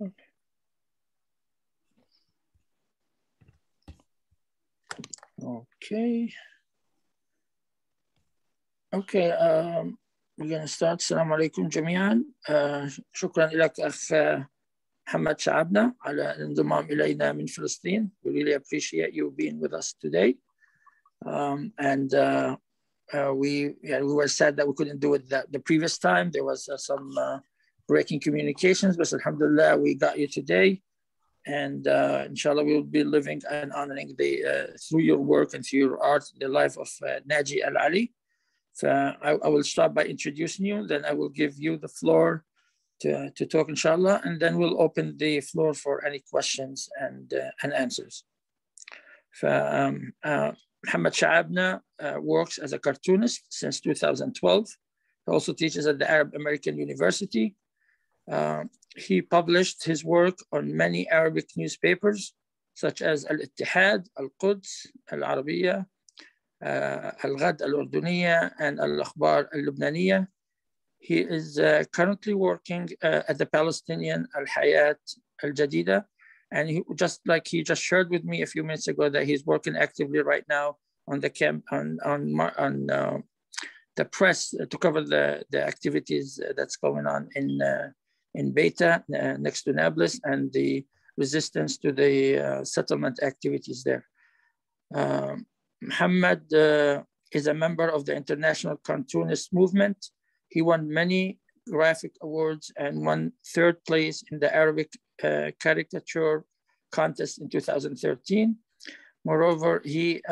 Okay. We're going to start. Assalamu alaikum jami'an. شكرا لك أخ محمد شعبنا على الانضمام إلينا من فلسطين. We really appreciate you being with us today. We were sad that we couldn't do it the previous time. There was some breaking communications, but alhamdulillah, we got you today. And inshallah, we will be living and honoring through your work and through your art, the life of Naji Al-Ali. So I will start by introducing you, then I will give you the floor to talk, inshallah, and then we'll open the floor for any questions and answers. Muhammad Sha'abna works as a cartoonist since 2012. He also teaches at the Arab American University. He published his work on many Arabic newspapers, such as Al-Ittihad, Al-Quds, Al-Arabiya, Al-Ghad Al-Urduniya, and Al-Akhbar Al-Lubnaniya. He is currently working at the Palestinian Al-Hayat Al-Jadida. And he just shared with me a few minutes ago that he's working actively right now on the the press to cover the activities that's going on in Beta next to Nablus and the resistance to the settlement activities there. Muhammad is a member of the International Cartoonist Movement. He won many graphic awards and won 3rd place in the Arabic caricature contest in 2013. Moreover, he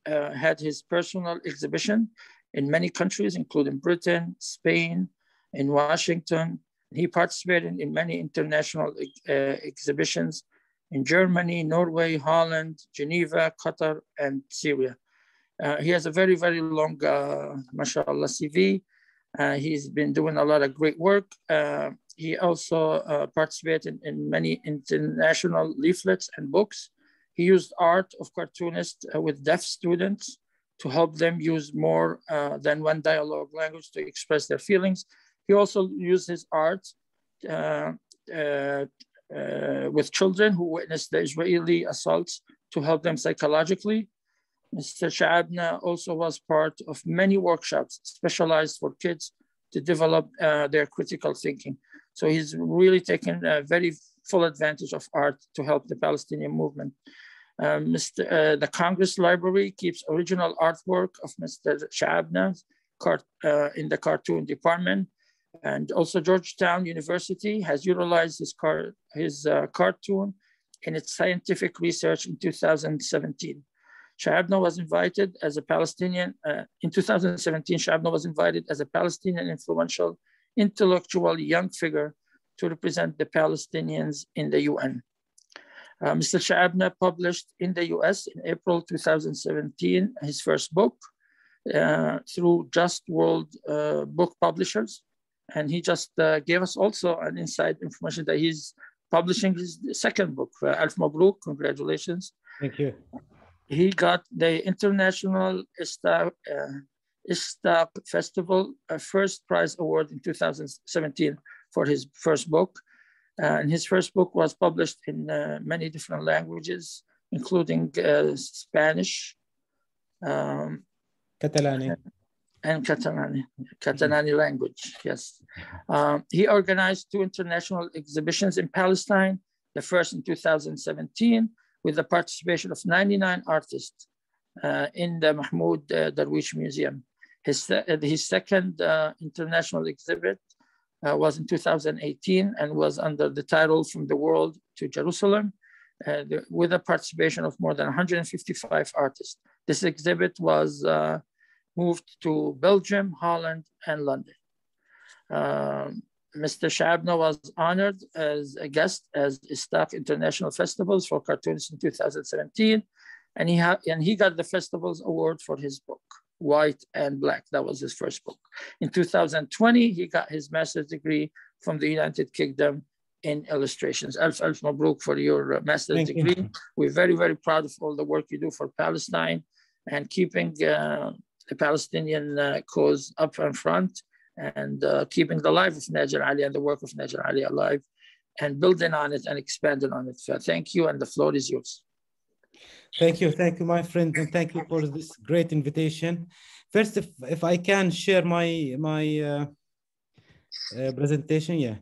had his personal exhibition in many countries, including Britain, Spain, in Washington. He participated in many international exhibitions in Germany, Norway, Holland, Geneva, Qatar, and Syria. He has a very, very long, mashallah, CV. He's been doing a lot of great work. He also participated in many international leaflets and books. He used art of cartoonists with deaf students to help them use more than one dialogue language to express their feelings. He also used his art with children who witnessed the Israeli assaults to help them psychologically. Mr. Sha'abna also was part of many workshops specialized for kids to develop their critical thinking. So he's really taken very full advantage of art to help the Palestinian movement. The Congress Library keeps original artwork of Mr. Sha'abna in the cartoon department. And also Georgetown University has utilized his cartoon in its scientific research in 2017. Sha'abna was invited as a Palestinian, in 2017, Sha'abna was invited as a Palestinian influential intellectual young figure to represent the Palestinians in the UN. Mr. Sha'abna published in the US in April 2017 his first book through Just World Book Publishers. And he just gave us also an inside information that he's publishing his second book, Alf Mabruk, congratulations. Thank you. He got the International Istaq Festival First Prize Award in 2017 for his first book. And his first book was published in many different languages, including Spanish, Catalani. And Catalani language, yes. He organized 2 international exhibitions in Palestine, the first in 2017, with the participation of 99 artists in the Mahmoud Darwish Museum. His second international exhibit was in 2018 and was under the title From the World to Jerusalem, with the participation of more than 155 artists. This exhibit was moved to Belgium, Holland, and London. Mr. Sha'abna was honored as a guest as Istaq International Festivals for Cartoonists in 2017, and he got the festival's award for his book, White and Black. That was his first book. In 2020, he got his master's degree from the United Kingdom in illustrations. Alf Mabruk for your master's degree. We're very, very proud of all the work you do for Palestine and keeping the Palestinian cause up in front and keeping the life of Naji Ali and the work of Naji Ali alive. and building on it and expanding on it. So thank you, and the floor is yours. Thank you, my friend, and thank you for this great invitation. First, if I can share my presentation, yeah.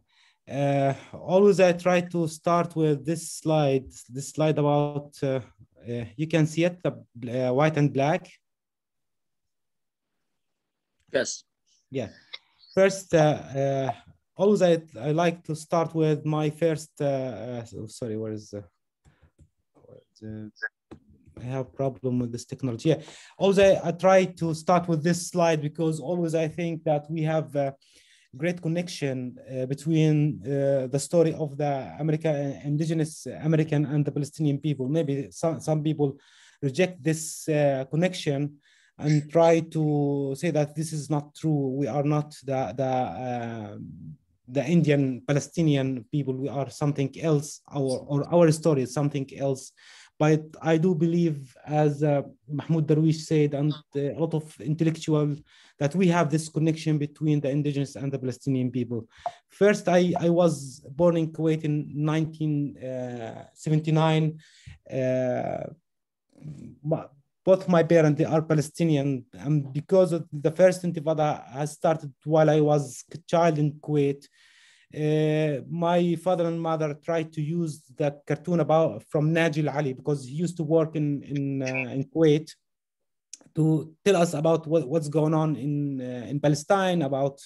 Always I try to start with this slide about, you can see it, the white and black. Yes. Yeah. First, always I like to start with my first, sorry, where is I have problem with this technology. Yeah. Always I try to start with this slide because always I think that we have great connection between the story of the indigenous American and the Palestinian people. Maybe some people reject this connection and try to say that this is not true. We are not the Indian Palestinian people. We are something else. Our story is something else. But I do believe, as Mahmoud Darwish said, and a lot of intellectual, that we have this connection between the indigenous and the Palestinian people. First, I was born in Kuwait in 1979. Both my parents are Palestinian, and because of the first Intifada has started while I was a child in Kuwait, my father and mother tried to use the cartoon from Naji Ali, because he used to work in Kuwait, to tell us about what's going on in Palestine, about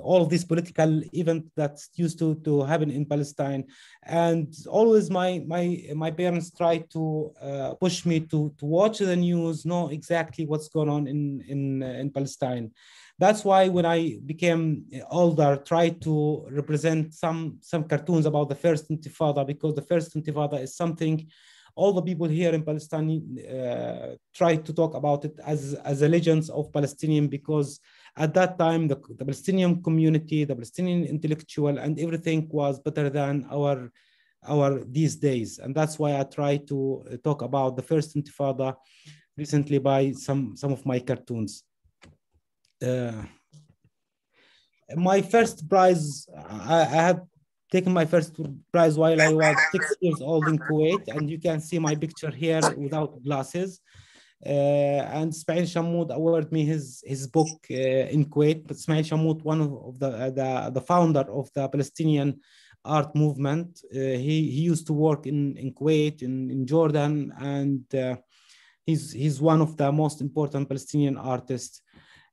all of these political events that used to happen in Palestine. And always my parents tried to push me to watch the news, know exactly what's going on in Palestine. That's why when I became older, tried to represent some cartoons about the first Intifada, because the first Intifada is something all the people here in Palestine try to talk about it as a legends of Palestinian, because at that time, the Palestinian community, the Palestinian intellectual, and everything was better than our these days. And that's why I try to talk about the first Intifada recently by some of my cartoons. My first prize, I had taken my first prize while I was 6 years old in Kuwait, and you can see my picture here without glasses. And Ismail Shammoud awarded me his book in Kuwait. But Ismail Shammoud, one of the founder of the Palestinian art movement, he used to work in Kuwait, in Jordan, and he's one of the most important Palestinian artists.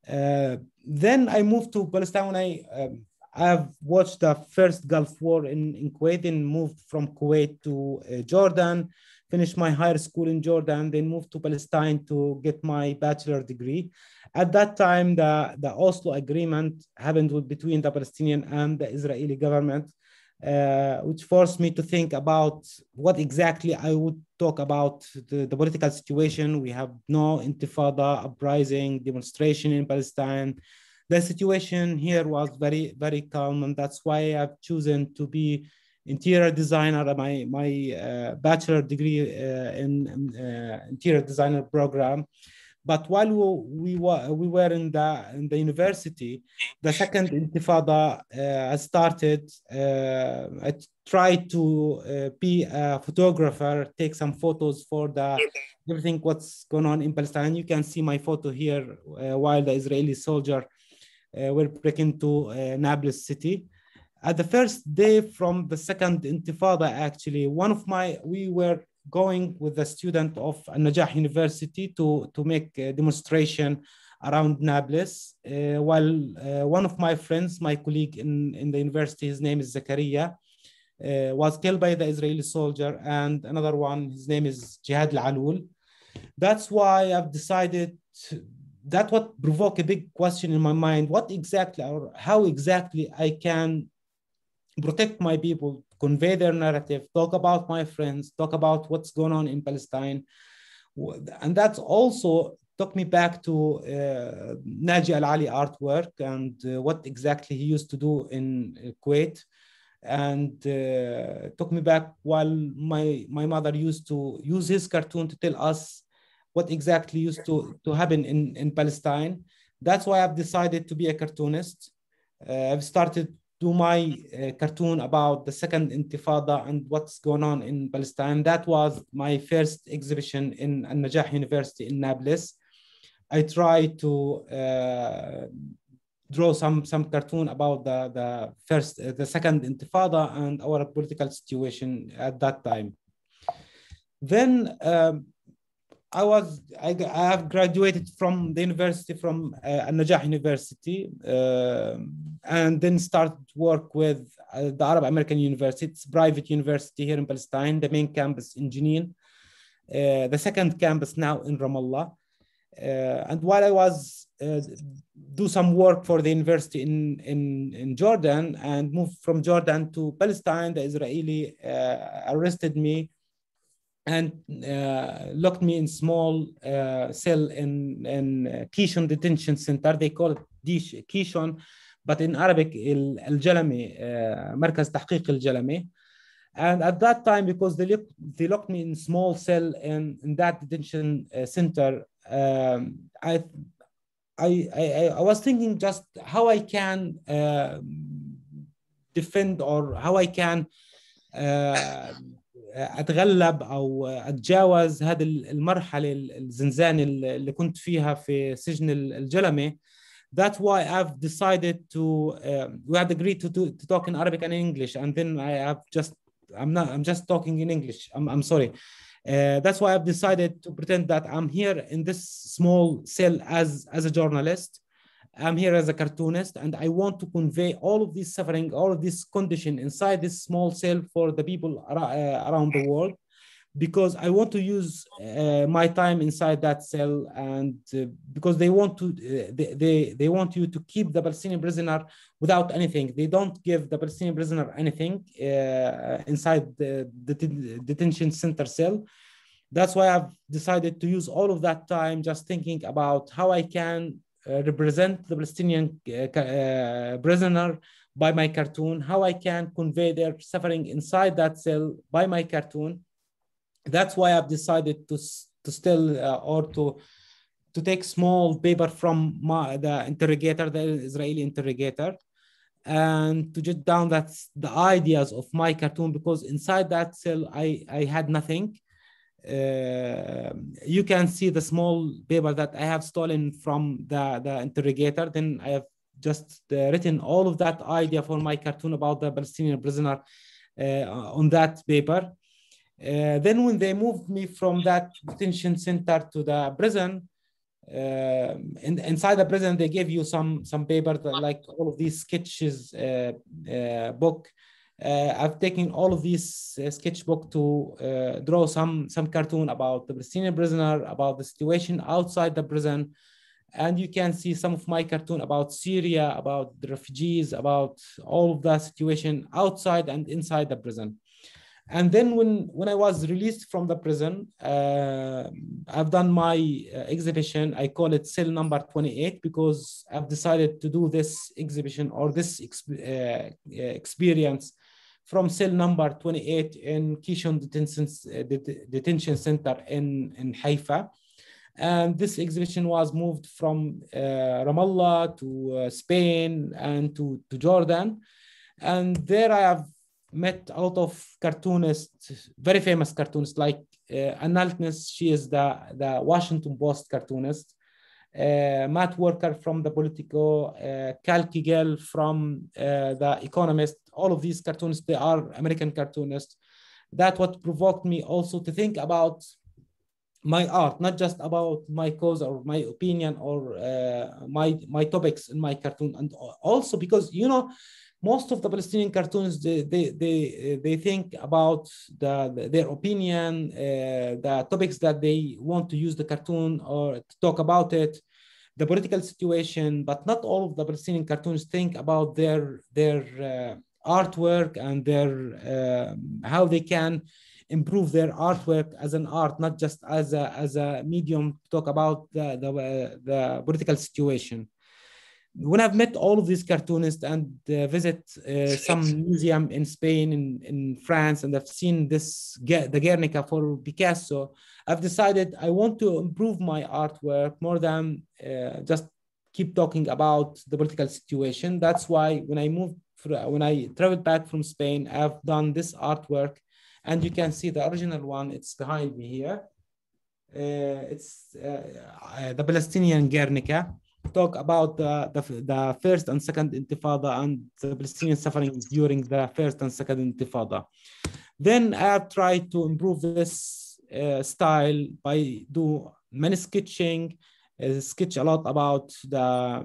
Then I moved to Palestine when I've watched the first Gulf War in Kuwait, and moved from Kuwait to Jordan, finished my higher school in Jordan, then moved to Palestine to get my bachelor degree. At that time, the Oslo Agreement happened between the Palestinian and the Israeli government, which forced me to think about what exactly I would talk about the political situation. We have no Intifada, uprising, demonstration in Palestine. The situation here was very, very calm, and that's why I've chosen to be interior designer. My bachelor degree in interior designer program. But while we were in the university, the second Intifada started. I tried to be a photographer, take some photos for everything what's going on in Palestine. You can see my photo here while the Israeli soldier were breaking into Nablus city. At the first day from the second Intifada, actually, we were going with a student of Najah University to make a demonstration around Nablus, while one of my friends, my colleague in the university, his name is Zakaria, was killed by the Israeli soldier, and another one, his name is Jihad Al-Alul. That's why I've decided that what provoked a big question in my mind, what exactly or how exactly I can protect my people, convey their narrative, talk about my friends, talk about what's going on in Palestine. And that's also took me back to Naji Al-Ali artwork and what exactly he used to do in Kuwait. And took me back while my mother used to use his cartoon to tell us what exactly used to happen in Palestine. That's why I've decided to be a cartoonist. I've started do my cartoon about the second Intifada and what's going on in Palestine. That was my first exhibition in Al-Najah University in Nablus. I tried to draw some cartoon about the second Intifada and our political situation at that time. Then I have graduated from the university, from Al-Najah University, and then started work with the Arab American University. It's a private university here in Palestine, the main campus in Jenin, the second campus now in Ramallah. And while I was do some work for the university in Jordan and moved from Jordan to Palestine, the Israeli arrested me and locked me in small cell in Kishon detention center. They call it Kishon, but in Arabic, Al-Jalami, Markaz Tahqiq Al-Jalami. And at that time, because they locked me in small cell in that detention center, I was thinking just how I can defend or how I can اتغلب او اتجاوز هذه المرحله الزنزانه اللي كنت فيها في سجن الجلمه. That's why I've decided to we had agreed to talk in Arabic and English, and then I'm just talking in English. I'm sorry. That's why I've decided to pretend that I'm here in this small cell as a journalist. I'm here as a cartoonist, and I want to convey all of this suffering, all of this condition inside this small cell for the people around the world, because I want to use my time inside that cell, and because they want to, they want you to keep the Palestinian prisoner without anything. They don't give the Palestinian prisoner anything inside the detention center cell. That's why I've decided to use all of that time just thinking about how I can represent the Palestinian prisoner by my cartoon, how I can convey their suffering inside that cell by my cartoon. That's why I've decided to still or to take small paper from the interrogator, the Israeli interrogator, and to jot down the ideas of my cartoon, because inside that cell I had nothing. You can see the small paper that I have stolen from the interrogator. Then I have just written all of that idea for my cartoon about the Palestinian prisoner on that paper. Then when they moved me from that detention center to the prison, inside the prison they gave you some paper like all of these sketches book. I've taken all of these sketchbook to draw some cartoon about the Palestinian prisoner, about the situation outside the prison. And you can see some of my cartoon about Syria, about the refugees, about all of that situation outside and inside the prison. And then when I was released from the prison, I've done my exhibition. I call it cell number 28 because I've decided to do this exhibition or this experience from cell number 28 in Kishon Detention Center in Haifa. And this exhibition was moved from Ramallah to Spain and to Jordan. And there I have met a lot of cartoonists, very famous cartoonists like Anna Altness. She is the Washington Post cartoonist. Matt Worker from the Politico, Cal Kigel from the Economist. All of these cartoonists, they are American cartoonists. That's what provoked me also to think about my art, not just about my cause or my opinion or my topics in my cartoon. And also because, you know, most of the Palestinian cartoons, they think about their opinion, the topics that they want to use the cartoon or to talk about it, the political situation, but not all of the Palestinian cartoons think about their artwork and their how they can improve their artwork as an art, not just as a medium to talk about the political situation. When I've met all of these cartoonists and visit some museum in Spain, in France, and I've seen the Guernica for Picasso, I've decided I want to improve my artwork more than just keep talking about the political situation. That's why when I moved when I traveled back from Spain, I've done this artwork, and you can see the original one. It's behind me here. It's the Palestinian Guernica. Talk about the first and second Intifada and the Palestinian suffering during the first and second Intifada. Then I have tried to improve this style by do many sketching, sketch a lot about the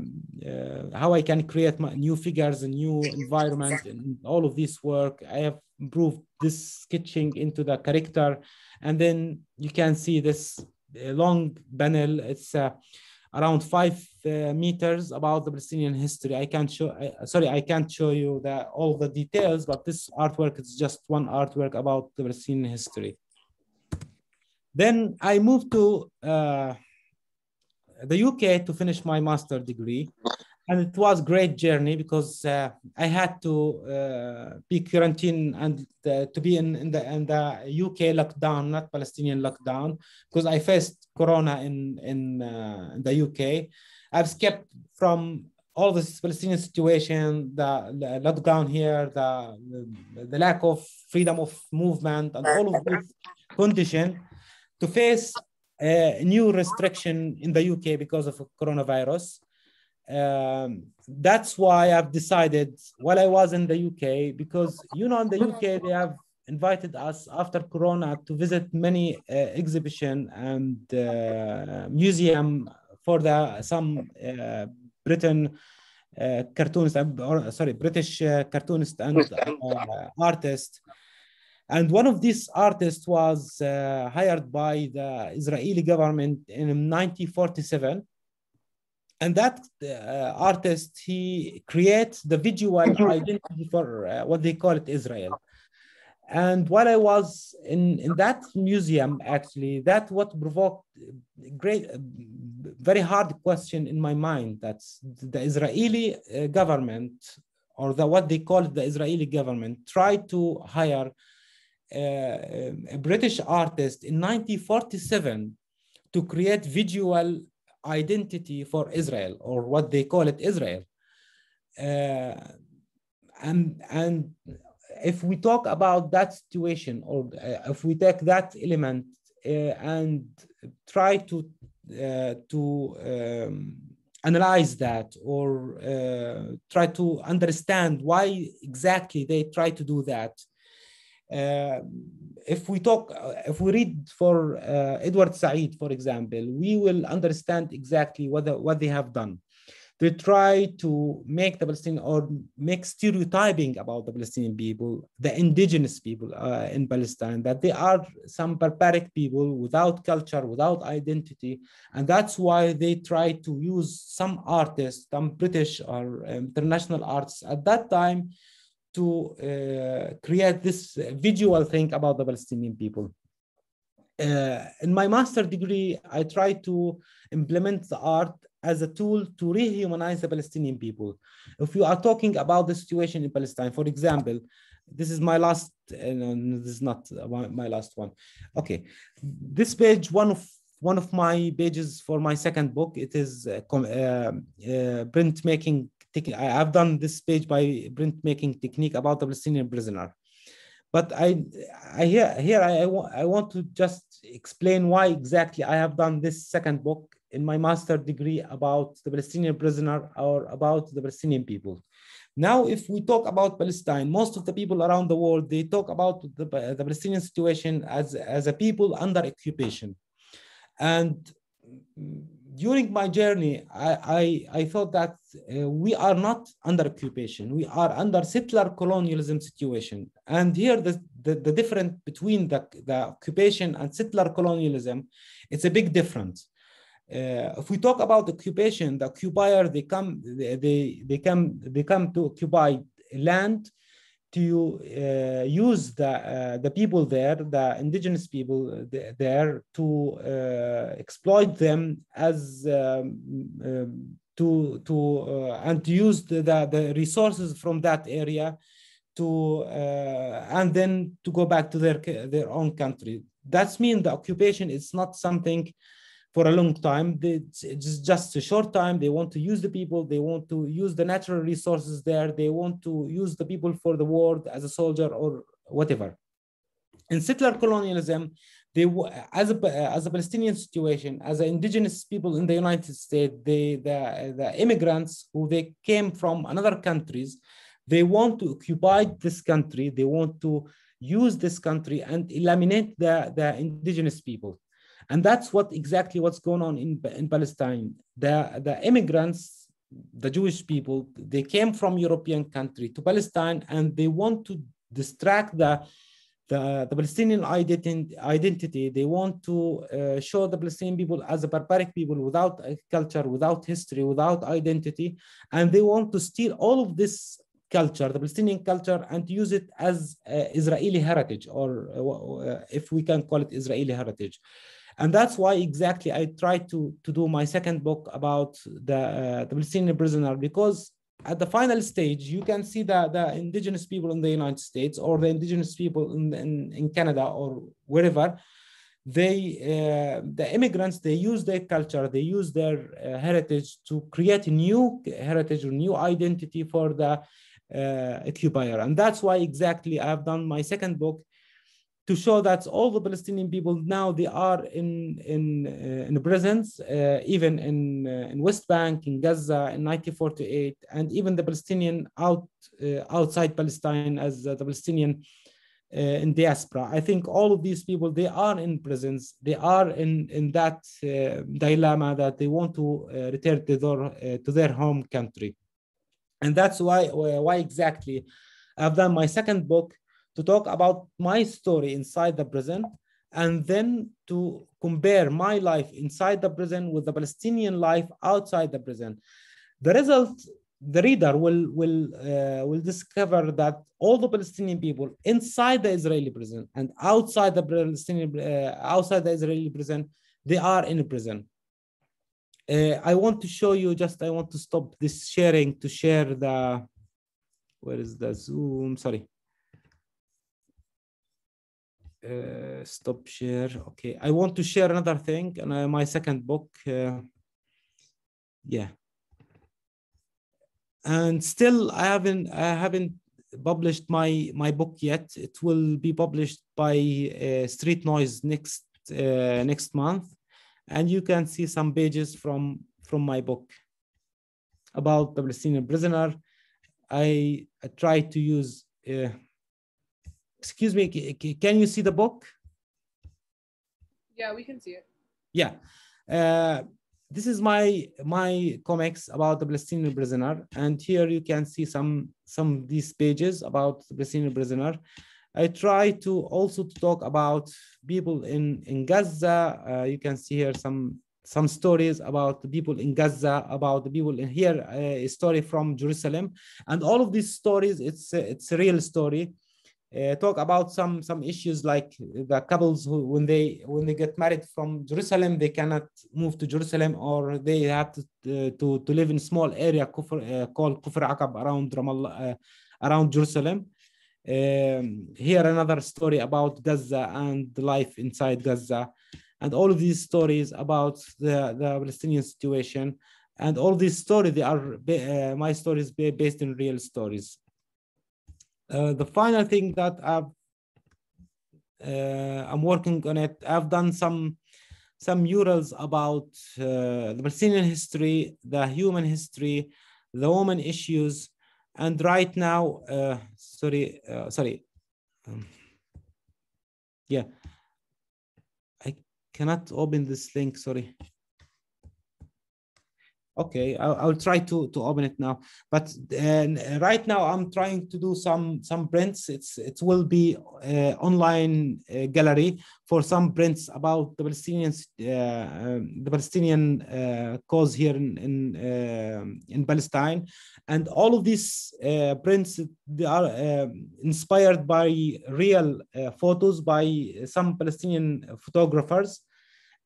how I can create new figures, a new environment, and all of this work. I have improved this sketching into the character, and then you can see this long panel. It's around 5 meters about the Palestinian history. I can't show, sorry, I can't show you all the details, but this artwork is just one artwork about the Palestinian history. Then I moved to the UK to finish my master's degree. And it was a great journey because I had to be quarantined and to be in the UK lockdown, not Palestinian lockdown, because I faced Corona in the UK. I've escaped from all this Palestinian situation, the lockdown here, the lack of freedom of movement, and all of this condition to face a new restriction in the UK because of coronavirus. That's why I've decided while I was in the UK, because in the UK they have invited us after Corona to visit many exhibition and museum for some British cartoonist and artist. And one of these artists was hired by the Israeli government in 1947. And that artist, he creates the visual identity for what they call it Israel. And while I was in that museum, actually, that what provoked very hard question in my mind. That's the Israeli government, or what they call it, the Israeli government, tried to hire a British artist in 1947 to create visual identity for Israel, or what they call it Israel. And if we talk about that situation, or if we take that element and try to analyze that, or try to understand why exactly they try to do that. If we read for Edward Said, for example, we will understand exactly what they have done. They try to make the Palestinian, or make stereotyping about the Palestinian people, the indigenous people in Palestine, that they are some barbaric people without culture, without identity. And that's why they try to use some artists, some British or international artists at that time, to create this visual thing about the Palestinian people. In my master's degree, I tried to implement the art as a tool to rehumanize the Palestinian people. If you are talking about the situation in Palestine, for example, this is my last, this is not my last one. Okay, this page, one of my pages for my second book, it is printmaking. I've done this page by printmaking technique about the Palestinian prisoner. But I want to just explain why exactly I have done this second book in my master's degree about the Palestinian prisoner, or about the Palestinian people. Now, if we talk about Palestine, most of the people around the world, they talk about the Palestinian situation as a people under occupation. And during my journey, I thought that we are not under occupation. We are under settler colonialism situation. And here, the difference between the occupation and settler colonialism, it's a big difference. If we talk about occupation, the occupier, they come to occupy land to use the people there, the indigenous people there, to exploit them as and to use the resources from that area to and then to go back to their own country. That means the occupation is not something for a long time. It's just a short time. They want to use the people. They want to use the natural resources there. They want to use the people for the war as a soldier or whatever. In settler colonialism, as a Palestinian situation, as indigenous people in the United States, the immigrants who they came from another countries, they want to occupy this country. They want to use this country and eliminate the indigenous people. And that's exactly what's going on in Palestine. The immigrants, the Jewish people, they came from European country to Palestine, and they want to distract the Palestinian identity. They want to show the Palestinian people as a barbaric people without a culture, without history, without identity. And they want to steal all of this culture, the Palestinian culture, and use it as Israeli heritage, or if we can call it Israeli heritage. And that's why exactly I tried to do my second book about the Palestinian prisoner, because at the final stage, you can see the indigenous people in the United States, or the indigenous people in Canada or wherever, the immigrants, they use their culture, they use their heritage to create a new heritage or new identity for the occupier. And that's why exactly I've done my second book, to show that all the Palestinian people now, they are in prisons, even in West Bank, in Gaza, in 1948, and even the Palestinian outside Palestine as the Palestinian in diaspora. I think all of these people, they are in prisons. They are in that dilemma that they want to return to their home country. And that's why exactly I've done my second book, to talk about my story inside the prison, and then to compare my life inside the prison with the Palestinian life outside the prison. The result, the reader will discover that all the Palestinian people inside the Israeli prison and outside the Israeli prison, they are in prison. I want to show you, I want to stop this sharing to share where is the Zoom? Sorry. Stop share. Okay, I want to share another thing, and my second book. Yeah, and still I haven't published my book yet. It will be published by Street Noise next month, and you can see some pages from my book about the Palestinian prisoner. I tried to use. Excuse me, can you see the book? Yeah, we can see it. Yeah. This is my comics about the Palestinian prisoner. And here you can see some of these pages about the Palestinian prisoner. I try to also talk about people in Gaza. You can see here some stories about the people in Gaza, about the people in here, a story from Jerusalem. And all of these stories, it's a real story. Talk about some issues like the couples who when they get married from Jerusalem, they cannot move to Jerusalem, or they have to live in a small area called Kufr Aqab around Ramallah, around Jerusalem. Here another story about Gaza and the life inside Gaza, and all of these stories about the Palestinian situation, and all these stories, they are my stories based in real stories. The final thing that I'm working on it, I've done some murals about the Palestinian history, the human history, the woman issues, and right now, yeah, I cannot open this link, sorry. Okay, I'll try to open it now. But right now I'm trying to do some prints. It will be online gallery for some prints about the Palestinian cause here in Palestine, and all of these prints, they are inspired by real photos by some Palestinian photographers.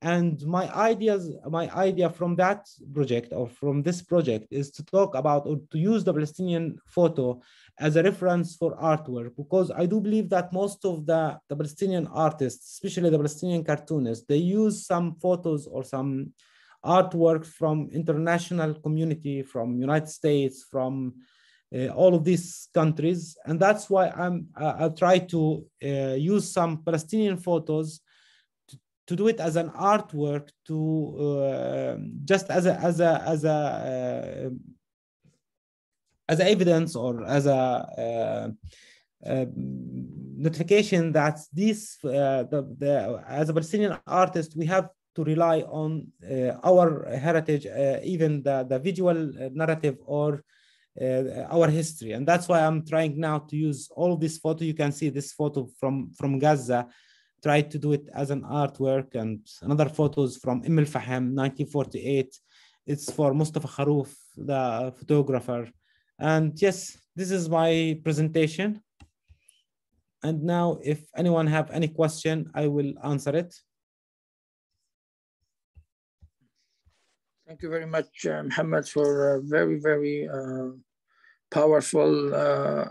And my idea from that project, or from this project, is to talk about, or to use the Palestinian photo as a reference for artwork, because I do believe that most of the Palestinian artists, especially the Palestinian cartoonists, they use some photos or some artwork from international community, from United States, from all of these countries. And that's why I'll try to use some Palestinian photos to do it as an artwork, to just as evidence, or as a notification that this as a Palestinian artist, we have to rely on our heritage, even the visual narrative, or our history. And that's why I'm trying now to use all of this photo. You can see this photo from Gaza, try to do it as an artwork, and another photos from Fahim, 1948. It's for Mustafa Kharouf, the photographer. And yes, this is my presentation. And now, if anyone have any question, I will answer it. Thank you very much, Mohammed, for a very, very powerful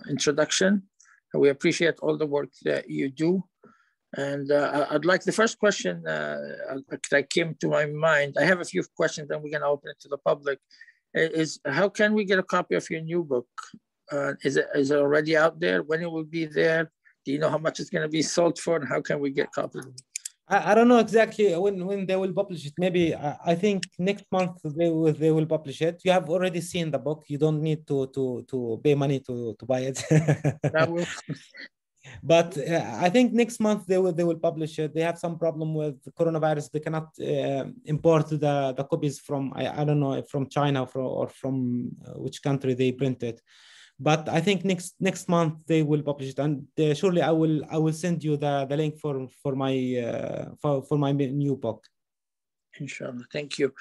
introduction. We appreciate all the work that you do. And I'd like, the first question that came to my mind, I have a few questions, and we're going to open it to the public, is how can we get a copy of your new book? Is it already out there? When it will be there? Do you know how much it's going to be sold for? And how can we get copies? I don't know exactly when they will publish it. Maybe I think next month they will publish it. You have already seen the book. You don't need to pay money to buy it. But I think next month they will publish it. They have some problem with the coronavirus. They cannot import the copies from I don't know, from China or from which country they print it. But I think next month they will publish it, and surely I will send you the link for my new book. Inshallah, thank you.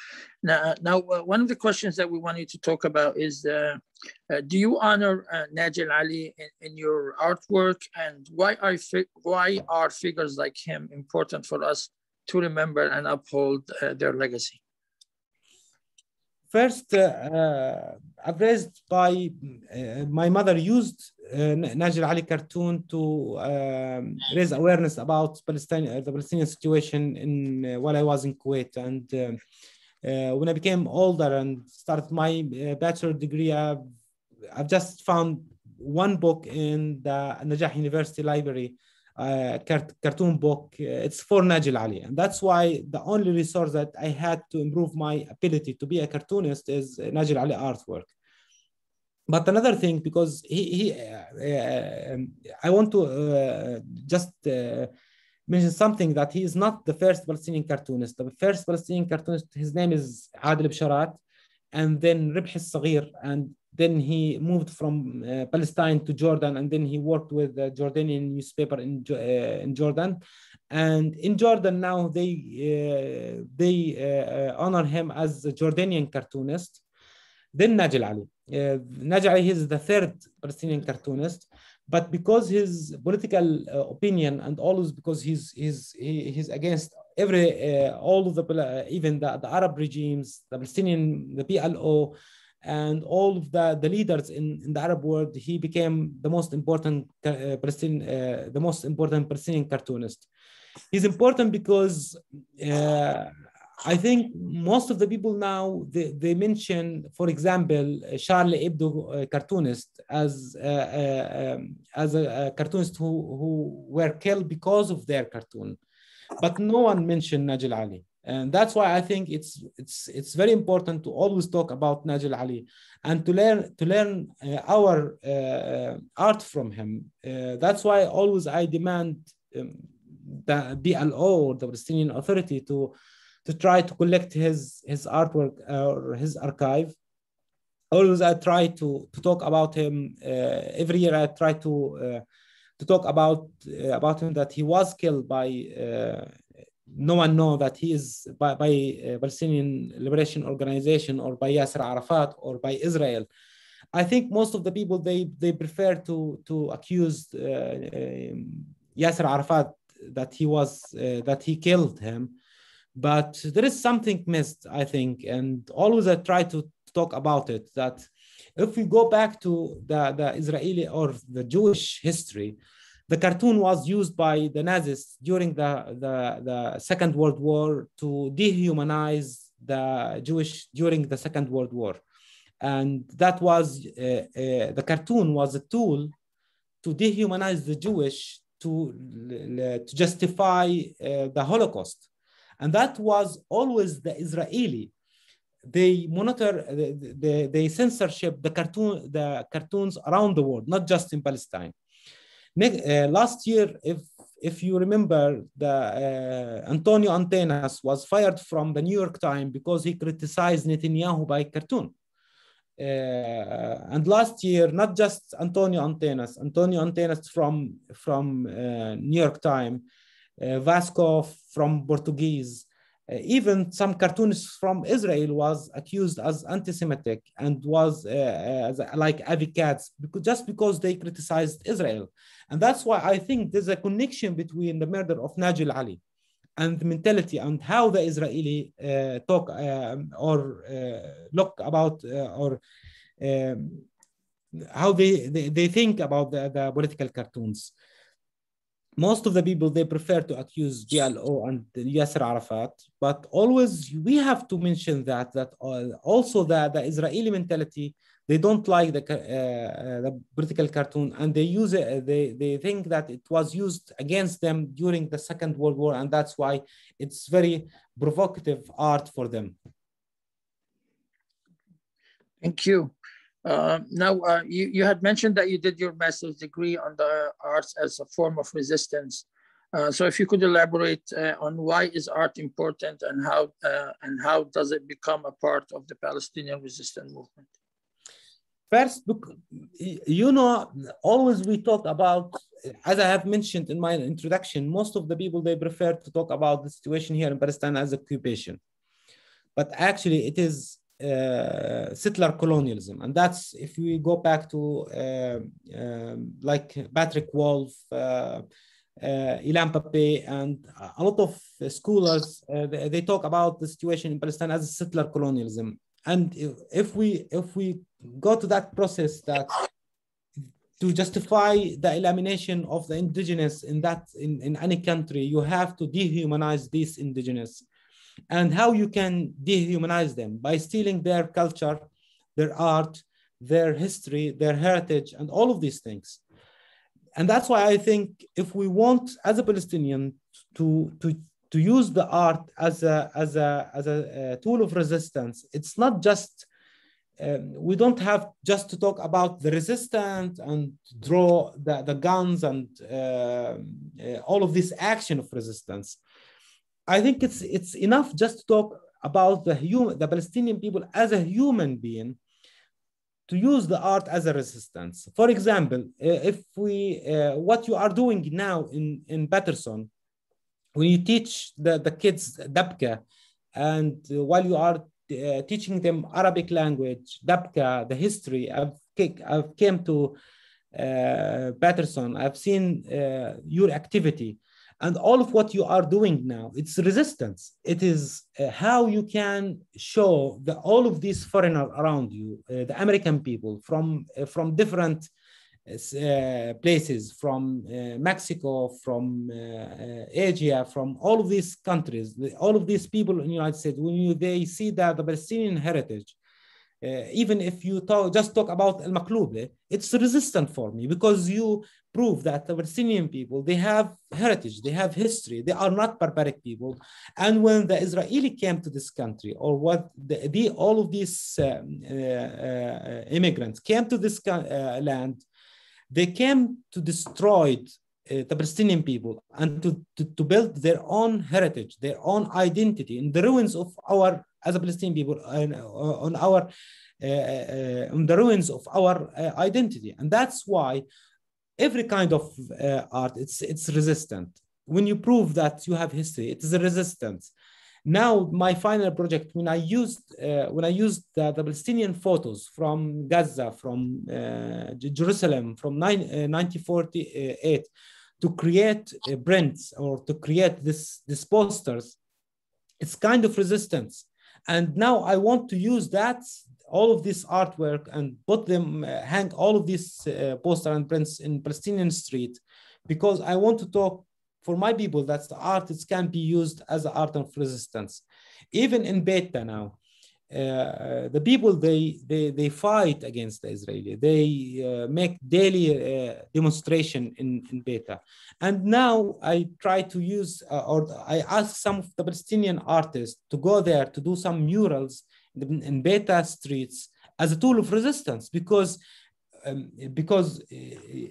Now, one of the questions that we wanted to talk about is, do you honor Naji Ali in your artwork, and why are figures like him important for us to remember and uphold their legacy? First, I've raised by my mother used Naji Ali cartoon to raise awareness about the Palestinian situation while I was in Kuwait. And when I became older and started my bachelor degree, I've just found one book in the Najah University Library, cartoon book. It's for Naji Ali, and that's why the only resource that I had to improve my ability to be a cartoonist is Naji Ali artwork. But another thing, because I want to just mention something, that he is not the first Palestinian cartoonist. The first Palestinian cartoonist, his name is Adil Bisharat, and then Ribh al-Saghir, and then he moved from Palestine to Jordan, and then he worked with the Jordanian newspaper in Jordan. And in Jordan now, they honor him as a Jordanian cartoonist. Then Naji Ali. Naji Ali is the third Palestinian cartoonist, but because his political opinion, and always because he's against all of the even the Arab regimes, the Palestinian, the PLO, and all of the leaders in the Arab world, he became the most important Palestinian cartoonist. He's important because I think most of the people now, they mention, for example, Charlie Hebdo cartoonist as a cartoonist who were killed because of their cartoon, but no one mentioned Naji Ali. And that's why I think it's very important to always talk about Naji Ali and to learn our art from him. That's why always I demand the PLO, or the Palestinian Authority, to try to collect his artwork or his archive. Always I try to talk about him. Every year I try to talk about him, that he was killed by no one knows that he is by Palestinian Liberation Organization, or by Yasser Arafat, or by Israel. I think most of the people, they prefer to accuse Yasser Arafat that he killed him. But there is something missed, I think, and always I try to talk about it, that if we go back to the Israeli or the Jewish history, the cartoon was used by the Nazis during the Second World War to dehumanize the Jewish during the Second World War. And that was, the cartoon was a tool to dehumanize the Jewish, to justify the Holocaust. And that was always the Israeli. They monitor, they censorship the cartoons around the world, not just in Palestine. Last year, if you remember, Antonio Antenas was fired from the New York Times because he criticized Netanyahu by cartoon. And last year, not just Antonio Antenas from New York Times, Vasco from Portuguese, even some cartoonists from Israel was accused as anti-Semitic and was like advocates just because they criticized Israel. And that's why I think there's a connection between the murder of Najil Ali and the mentality and how the Israeli talk or look about or how they think about the political cartoons. Most of the people, they prefer to accuse PLO and Yasser Arafat, but always we have to mention that also the Israeli mentality, they don't like the political cartoon, and they use it. They think that it was used against them during the Second World War, and that's why it's very provocative art for them. Thank you. Now, you had mentioned that you did your master's degree on the arts as a form of resistance. So if you could elaborate on why is art important and how does it become a part of the Palestinian resistance movement? First, you know, always we talk about, as I have mentioned in my introduction, most of the people, they prefer to talk about the situation here in Palestine as occupation. But actually it is settler colonialism. And that's, if we go back to like Patrick Wolf, Ilan Pappé, and a lot of scholars, they talk about the situation in Palestine as settler colonialism. And if we go to that process, that to justify the elimination of the indigenous in any country, you have to dehumanize these indigenous. And how you can dehumanize them? By stealing their culture, their art, their history, their heritage, and all of these things. And that's why I think if we want, as a Palestinian, to use the art as a tool of resistance, it's not just, we don't have just to talk about the resistance and draw the guns and all of this action of resistance. I think it's enough just to talk about the Palestinian people as a human being, to use the art as a resistance. For example, if what you are doing now in Patterson, when you teach the kids Dabka, and while you are teaching them Arabic language, Dabka, the history, I've came to Patterson, I've seen your activity. And all of what you are doing now, it's resistance. It is how you can show all of these foreigners around you, the American people from different places, from Mexico, from Asia, from all of these countries, all of these people in the United States, when they see that the Palestinian heritage, even if you just talk about El Maqloube, it's resistant for me, because you prove that the Palestinian people, they have heritage, they have history, they are not barbaric people. And when the Israeli came to this country, or what all of these immigrants came to this land, they came to destroy the Palestinian people and to build their own heritage, their own identity in the ruins of our, as a Palestinian people, on the ruins of our identity. And that's why every kind of art, it's resistant. When you prove that you have history, it is a resistance. Now, my final project, when I used the Palestinian photos from Gaza, from Jerusalem, from 1948, to create prints or to create these posters, It's kind of resistance. And now I want to use that, all of this artwork, and put them, hang all of these poster and prints in Palestinian street, because I want to talk for my people that the artists can be used as an art of resistance. Even in Beta now, the people, they fight against the Israeli. They make daily demonstration in Beta. And now I try to use, or I ask some of the Palestinian artists to go there to do some murals in Beta streets as a tool of resistance, because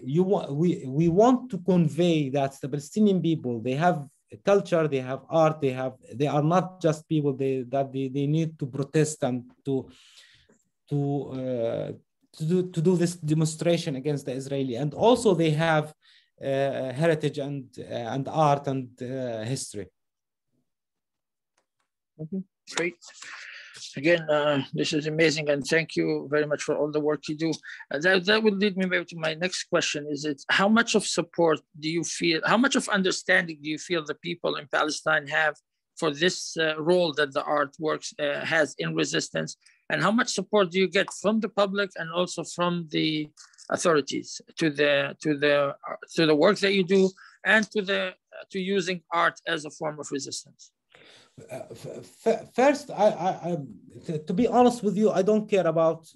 we want to convey that the Palestinian people, they have culture, they have art, they are not just people that they need to protest and to do this demonstration against the Israeli. And also they have heritage and art and history. Okay, great. Again, this is amazing, and thank you very much for all the work you do. That will lead me maybe to my next question. Is it how much of support do you feel, how much of understanding do you feel the people in Palestine have for this role that the artworks has in resistance, and how much support do you get from the public and also from the authorities to the work that you do and to using art as a form of resistance? First, to be honest with you, I don't care about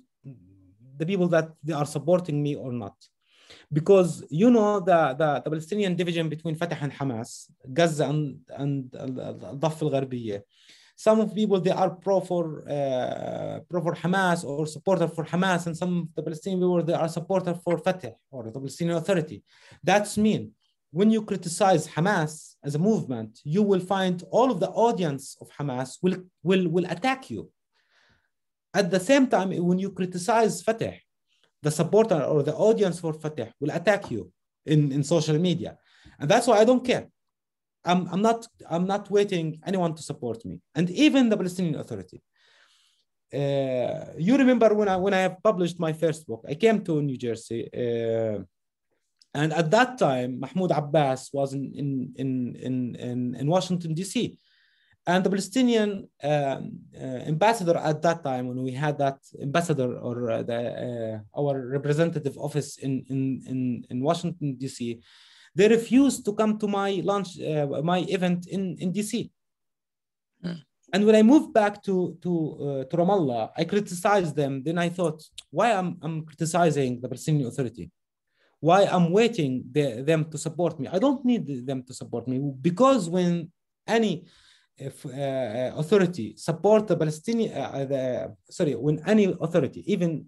the people that they are supporting me or not, because you know the Palestinian division between Fatah and Hamas, Gaza and Al-Daffa al-Gharbiyya. Some of people, they are pro for Hamas or supporter for Hamas, and some of the Palestinian people, they are supporter for Fatah or the Palestinian Authority. That's mean. When you criticize Hamas as a movement, you will find all of the audience of Hamas will attack you. At the same time, when you criticize Fatah, the supporter or the audience for Fatah will attack you in social media. And that's why I don't care. I'm not waiting anyone to support me. And even the Palestinian Authority. You remember when I have published my first book, I came to New Jersey. And at that time, Mahmoud Abbas was in Washington, D.C. And the Palestinian ambassador at that time, when we had that ambassador or our representative office in Washington, D.C., they refused to come to my my event in D.C. And when I moved back to Ramallah, I criticized them. Then I thought, why I'm criticizing the Palestinian Authority? Why I'm waiting them to support me? I don't need them to support me, because when any authority support the Palestinian, when any authority, even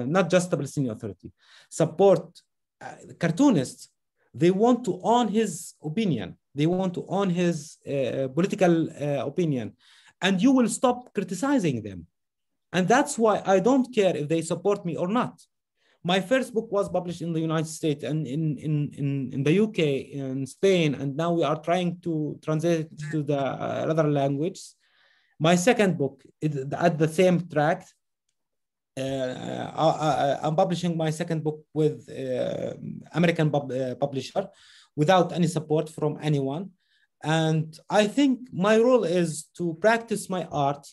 not just the Palestinian Authority, support cartoonists, they want to own his opinion. They want to own his political opinion, and you will stop criticizing them. And that's why I don't care if they support me or not. My first book was published in the United States and in the UK, in Spain, and now we are trying to translate it to the other languages. My second book is at the same track. I'm publishing my second book with American publisher without any support from anyone. And I think my role is to practice my art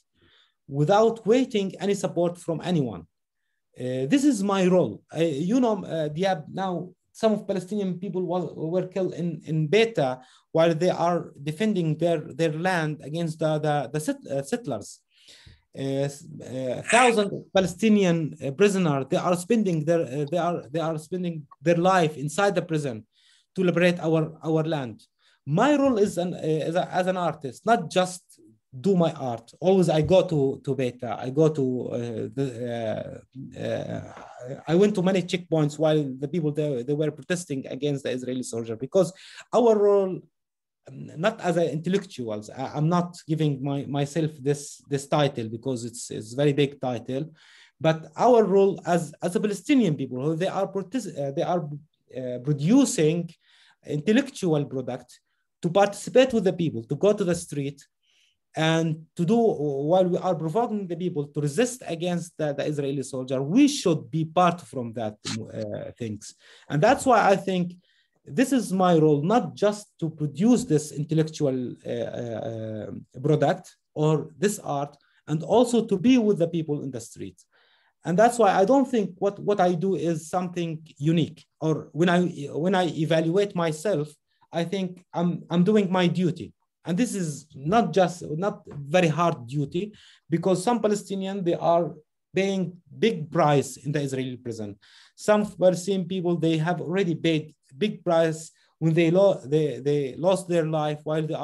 without waiting any support from anyone. This is my role. Diab, now some of Palestinian people were killed in Beta while they are defending their land against the settlers. Thousands of Palestinian prisoners, they are spending their life inside the prison to liberate our land. My role is as an artist, not just do my art. Always I go to Beta. I go to I went to many checkpoints while the people they were protesting against the Israeli soldier, because our role, not as intellectuals, I'm not giving myself this title because it's a very big title, but our role as a Palestinian people, who they are producing intellectual product to participate with the people, to go to the street and to do, while we are provoking the people to resist against the Israeli soldier, we should be part from that things. And that's why I think this is my role, not just to produce this intellectual product or this art, and also to be with the people in the street. And that's why I don't think what I do is something unique. Or when I evaluate myself, I think I'm doing my duty. And this is not very hard duty, because some Palestinians, they are paying big price in the Israeli prison. Some Palestinian people, they have already paid big price when they lost their life while they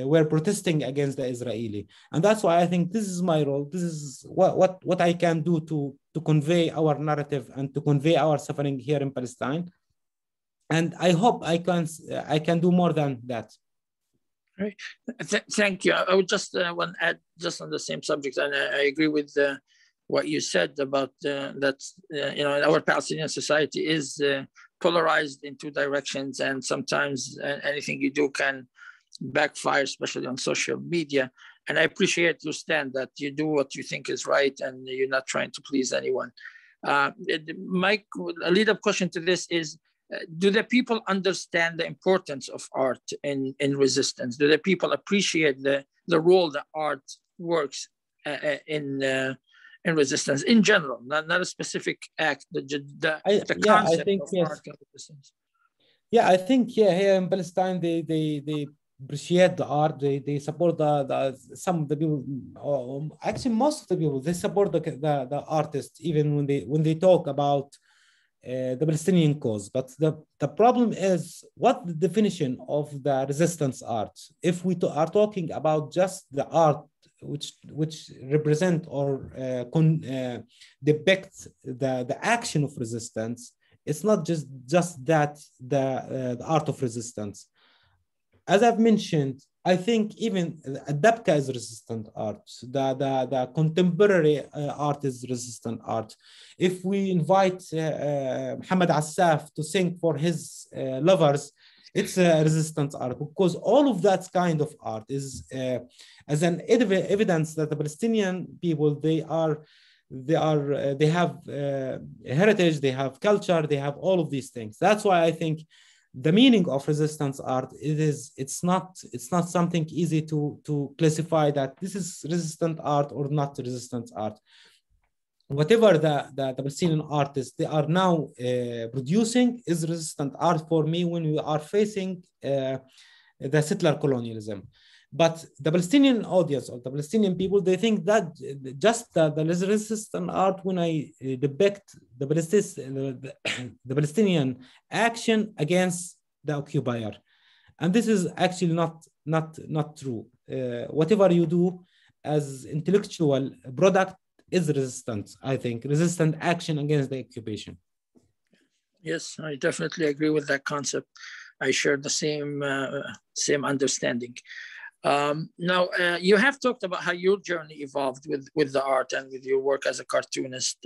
were protesting against the Israeli. And that's why I think this is my role. This is what I can do to convey our narrative and to convey our suffering here in Palestine. And I hope I can do more than that. Right. Thank you. I would just want to add, just on the same subject, and I agree with what you said about that. Our Palestinian society is polarized in two directions, and sometimes anything you do can backfire, especially on social media. And I appreciate your stand that you do what you think is right, and you're not trying to please anyone. Mike, a lead-up question to this is, do the people understand the importance of art in resistance? Do the people appreciate the role that art works in resistance in general, not a specific act, the concept of art in resistance? Yeah, I think here in Palestine, they appreciate the art. They support some of the people. Actually, most of the people, they support the artists, even when they talk about the Palestinian cause. But the problem is, what the definition of the resistance art? If we are talking about just the art which represent or depict the action of resistance, it's not just that the art of resistance. As I've mentioned, I think even Dabka is resistant art. The contemporary art is resistant art. If we invite Muhammad Assaf to sing for his lovers, it's a resistant art, because all of that kind of art is as an evidence that the Palestinian people, they have heritage, they have culture, they have all of these things. That's why I think the meaning of resistance art, it's not something easy to classify that this is resistant art or not resistant art. Whatever the Palestinian artists they are now producing is resistant art for me when we are facing the settler colonialism. But the Palestinian audience or the Palestinian people, they think that just the resistant art when I depict the Palestinian action against the occupier. And this is actually not true. Whatever you do as intellectual product is resistant, I think, resistant action against the occupation. Yes, I definitely agree with that concept. I share the same understanding. Now, you have talked about how your journey evolved with the art and with your work as a cartoonist.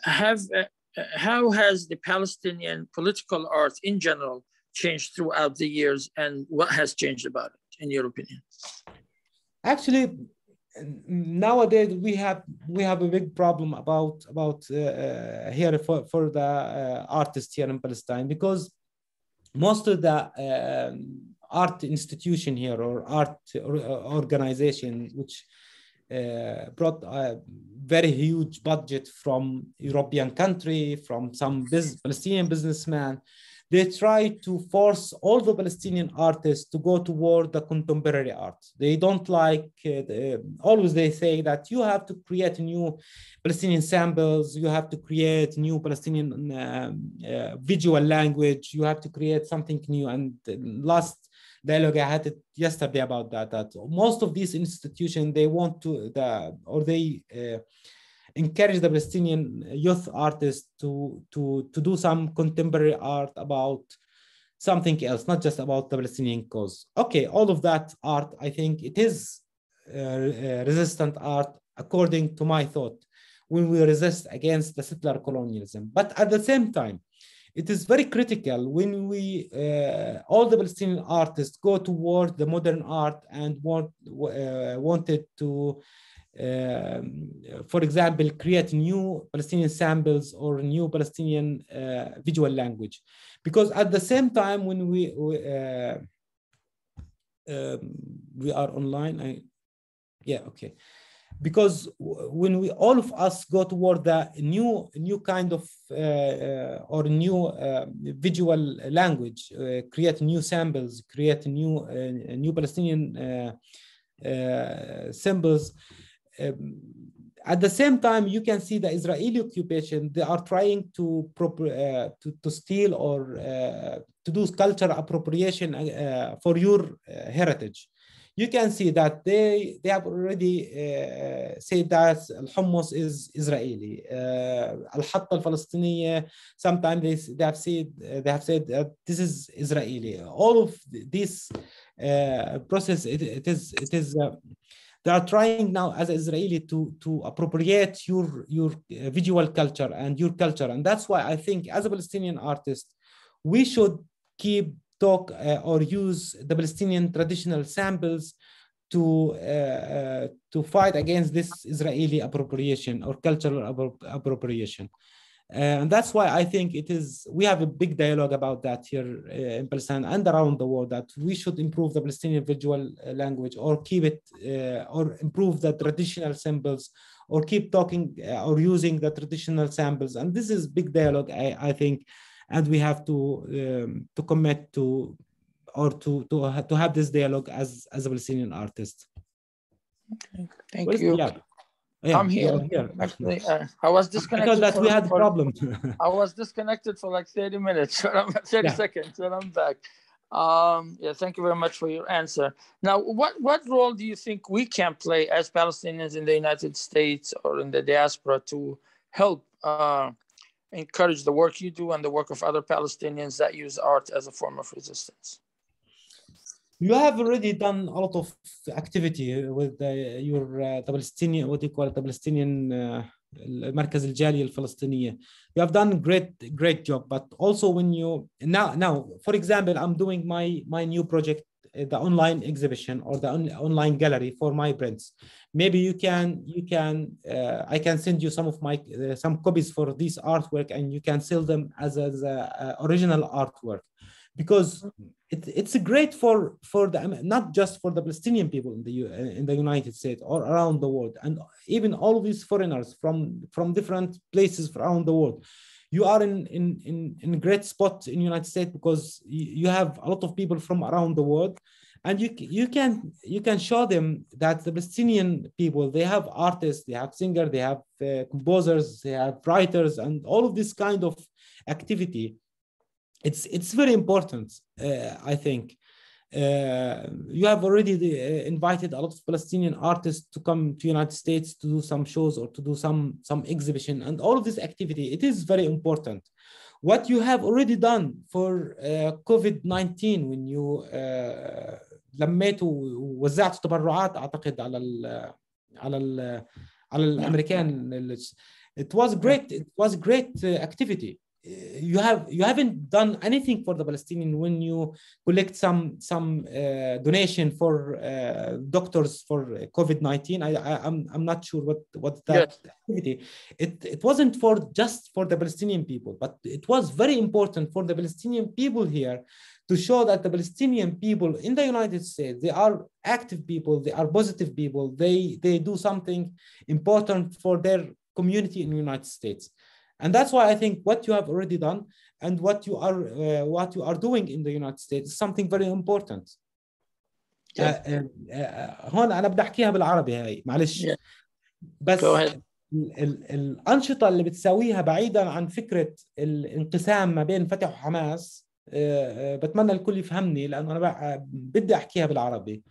How has the Palestinian political art in general changed throughout the years, and what has changed about it, in your opinion? Actually, nowadays we have a big problem about here for the artists here in Palestine, because most of the art institution here or art organization which brought a very huge budget from European country, from some Palestinian businessman, they try to force all the Palestinian artists to go toward the contemporary art. They don't like, always they say that you have to create new Palestinian samples, you have to create new Palestinian visual language, you have to create something new. And last dialogue I had it yesterday about that most of these institutions, they want to, encourage the Palestinian youth artists to do some contemporary art about something else, not just about the Palestinian cause. Okay, all of that art, I think it is resistant art according to my thought, when we resist against the settler colonialism. But at the same time, it is very critical when we, all the Palestinian artists go toward the modern art and wanted to, for example, create new Palestinian samples or new Palestinian visual language. because at the same time when we are online, because when we all of us go toward the new kind of or new visual language, create new samples, create new Palestinian symbols. At the same time, you can see the Israeli occupation. They are trying to steal or to do cultural appropriation for your heritage. You can see that they have already said that al-hummus is Israeli. Al-hatta al-Falastiniya, sometimes they have said that this is Israeli. All of this process, it is they are trying now as Israeli to appropriate your visual culture and your culture. And that's why I think as a Palestinian artist, we should keep talk or use the Palestinian traditional samples to fight against this Israeli appropriation or cultural appropriation. And that's why I think we have a big dialogue about that here in Palestine and around the world, that we should improve the Palestinian visual language or keep it or improve the traditional symbols or keep talking or using the traditional samples. And this is big dialogue, I think, and we have to commit to or to have this dialogue as a Palestinian artist. Okay, thank you. Yeah, I'm here. Actually, I was disconnected. I thought that we had a problem. I was disconnected for like 30 minutes, 30 seconds, and I'm back. Thank you very much for your answer. Now, what role do you think we can play as Palestinians in the United States or in the diaspora to help encourage the work you do and the work of other Palestinians that use art as a form of resistance? You have already done a lot of activity with the Palestinian, what you call it, the Palestinian المركز الجالية الفلسطينية. You have done great job, but also when you now, for example, I'm doing my new project, the online exhibition or the online gallery for my prints. Maybe you can I can send you some of my some copies for this artwork, and you can sell them as original artwork, because it's great for the not just for the Palestinian people in the United States or around the world, and even all of these foreigners from different places around the world. You are in a great spot in the United States because you have a lot of people from around the world, and you can show them that the Palestinian people, they have artists, they have singers, they have composers, they have writers, and all of this kind of activity. It's very important, I think. You have already invited a lot of Palestinian artists to come to the United States to do some shows or to do some exhibition, and all of this activity, it is very important. What you have already done for COVID-19 when you لميتوا ووزعتوا تبرعات أعتقد على الأمريكان. It was great activity. You haven't done anything for the Palestinian when you collect some donation for doctors for COVID-19. I'm not sure what that activity. It wasn't just for the Palestinian people, but it was very important for the Palestinian people here to show that the Palestinian people in the United States, they are active people, they are positive people, they do something important for their community in the United States. And that's why I think what you have already done and what you are doing in the United States is something very important. هون أنا بدي أحكيها بالعربي هاي معلش. بس الأنشطة اللي بتساويها بعيدا عن فكرة الانقسام ما بين فتح وحماس، بتمنى الكل يفهمني لأنه أنا بدي أحكيها بالعربي.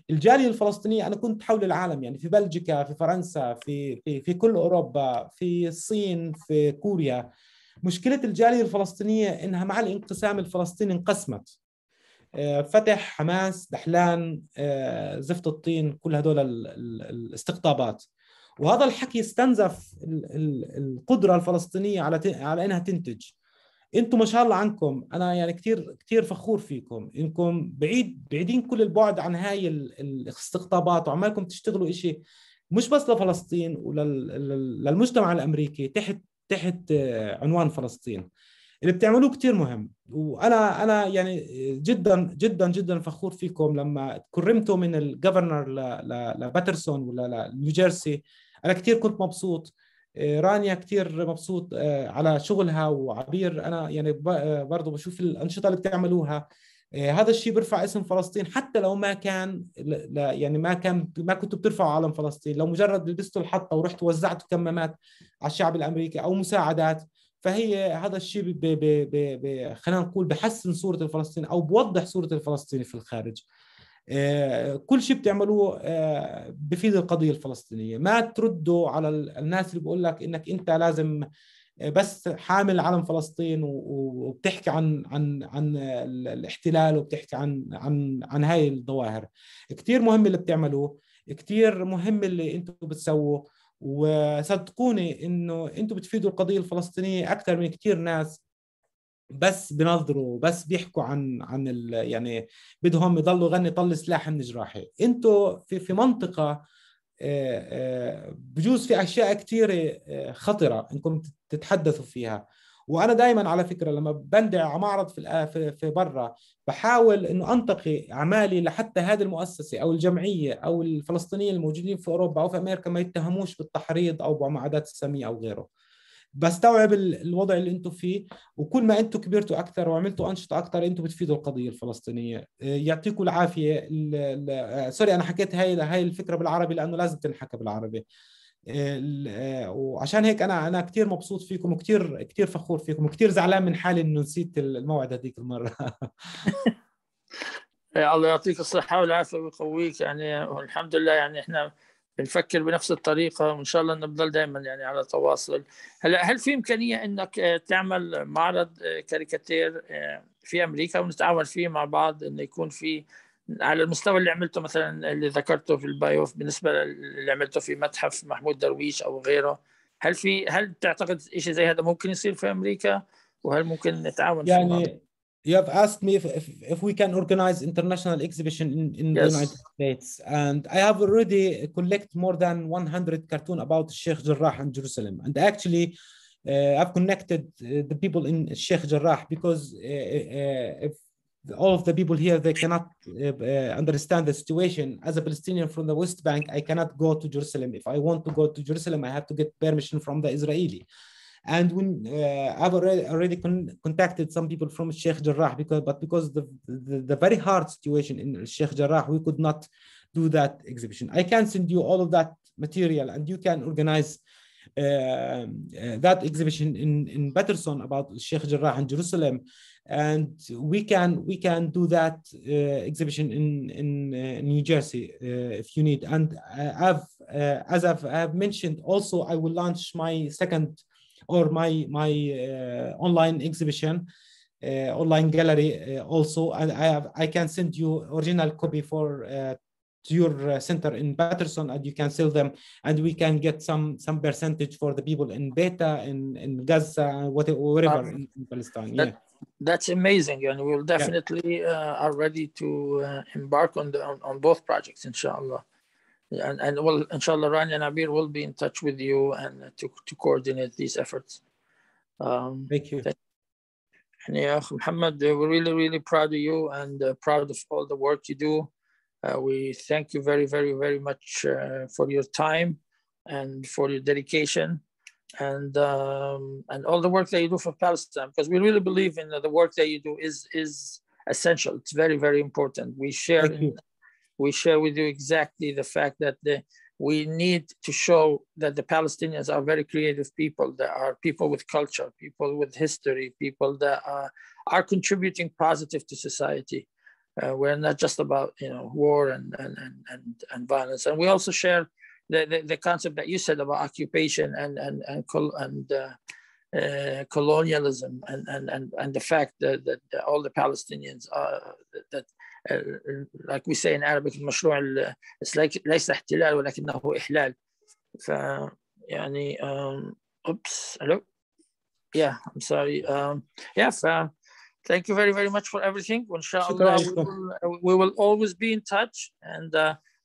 الجالية الفلسطينية أنا كنت حول العالم، يعني في بلجيكا، في فرنسا، في كل أوروبا، في الصين، في كوريا. مشكلة الجالية الفلسطينية إنها مع الانقسام الفلسطيني انقسمت. فتح، حماس، دحلان، زفت الطين، كل هدول الاستقطابات. وهذا الحكي استنزف القدرة الفلسطينية على إنها تنتج. انتم ما شاء الله عنكم، انا يعني كثير فخور فيكم انكم بعيدين كل البعد عن هاي الاستقطابات، وعمالكم تشتغلوا إشي مش بس لفلسطين وللمجتمع الامريكي تحت عنوان فلسطين. اللي بتعملوه كتير مهم. وانا يعني جدا جدا جدا فخور فيكم لما كرمتوا من الجفرنر لباترسون ولا لنيوجيرسي. انا كتير كنت مبسوط. رانيا كتير مبسوط على شغلها، وعبير انا يعني برضه بشوف الانشطه اللي بتعملوها. هذا الشيء بيرفع اسم فلسطين، حتى لو ما كان يعني ما كنتوا بترفعوا علم فلسطين، لو مجرد لبستوا الحطه ورحتوا وزعتوا كمامات على الشعب الامريكي او مساعدات، فهي هذا الشيء خلينا نقول بحسن صوره الفلسطيني او بوضح صوره الفلسطيني في الخارج. كل شيء بتعملوه بفيد القضيه الفلسطينيه. ما تردوا على الناس اللي بقول لك انك انت لازم بس حامل علم فلسطين وبتحكي عن الاحتلال، وبتحكي عن هاي الظواهر. كثير مهم اللي بتعملوه، كثير مهم اللي انتم بتسووه، وصدقوني انه انتم بتفيدوا القضيه الفلسطينيه اكثر من كثير ناس بس بنظروا، بس بيحكوا عن يعني بدهم يضلوا غني طل سلاح من جراحي. انتم في منطقه بجوز في اشياء كثيره خطره انكم تتحدثوا فيها. وانا دائما على فكره لما بندع على معرض في برا بحاول انه انتقي اعمالي لحتى هذه المؤسسه او الجمعيه او الفلسطينيين الموجودين في اوروبا او في امريكا ما يتهموش بالتحريض او بمعاداه الساميه او غيره. بستوعب الوضع اللي انتم فيه، وكل ما انتم كبرتوا اكثر وعملتوا انشطه اكثر انتم بتفيدوا القضيه الفلسطينيه. يعطيكم العافيه. سوري انا حكيت هاي الفكره بالعربي لانه لازم تنحكى بالعربي. وعشان هيك انا كثير مبسوط فيكم، وكثير كثير فخور فيكم، وكثير زعلان من حالي انه نسيت الموعد هذيك المره. الله يعطيك الصحة والعافية ويقويك. يعني والحمد لله يعني احنا بنفكر بنفس الطريقة، وإن شاء الله نفضل دائما يعني على تواصل. هلا هل في إمكانية إنك تعمل معرض كاريكاتير في أمريكا ونتعاون فيه مع بعض، إنه يكون في على المستوى اللي عملته مثلا اللي ذكرته في البايو بالنسبة اللي عملته في متحف محمود درويش أو غيره؟ هل تعتقد شيء زي هذا ممكن يصير في أمريكا، وهل ممكن نتعاون في الموضوع؟ You have asked me if we can organize international exhibition in Yes. the United States, and I have already collected more than 100 cartoon about Sheikh Jarrah and Jerusalem. And actually, I've connected the people in Sheikh Jarrah because if all of the people here they cannot understand the situation. As a Palestinian from the West Bank, I cannot go to Jerusalem. If I want to go to Jerusalem, I have to get permission from the Israeli. And when I've already contacted some people from Sheikh Jarrah because the very hard situation in Sheikh Jarrah, we could not do that exhibition. I can send you all of that material, and you can organize that exhibition in Patterson about Sheikh Jarrah and Jerusalem, and we can do that exhibition in New Jersey if you need. And as I've mentioned, also I will launch my second or my online exhibition, online gallery also, and I can send you original copy for to your center in Patterson, and you can sell them, and we can get some percentage for the people in Beta, in Gaza, wherever in Palestine. That's amazing, and we'll definitely are ready to embark on both projects, inshallah. And well, inshallah, Rania and Abir will be in touch with you and to coordinate these efforts. Thank you. Muhammad, we're really, really proud of you and proud of all the work you do. We thank you very, very, very much for your time and for your dedication and all the work that you do for Palestine, because we really believe in the work that you do is essential. It's very, very important. We share with you exactly the fact that we need to show that the Palestinians are very creative people, that are people with culture, people with history, people that are contributing positive to society. We're not just about war and violence. And we also share the concept that you said about occupation and colonialism and the fact that all the Palestinians are that like we say in Arabic, المشروع ليس احتلال ولكنه إحلال. ف يعني oops, hello, yeah, I'm sorry, thank you very, very much for everything. Inshallah, we will always be in touch, and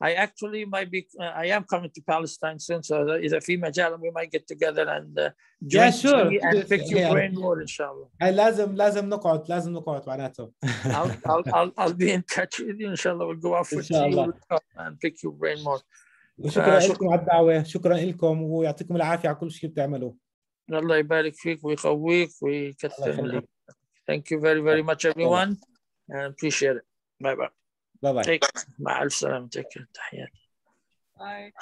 I actually might be, I am coming to Palestine soon, so إذا في مجال we might get together and Yeah, drink sure. tea and pick your Yeah. brain more, inshallah. لازم نقعد معناته. I'll be in touch with you, inshallah. We'll go out for tea and pick your brain more. وشكرا لكم على الدعوة، شكرا لكم ويعطيكم العافية على كل شيء بتعملوه. الله يبارك فيك ويقويك ويكثر. Thank you very, very much, everyone, and appreciate it. Bye bye. Bye bye. مع ألف سلامة. تحياتي. Bye.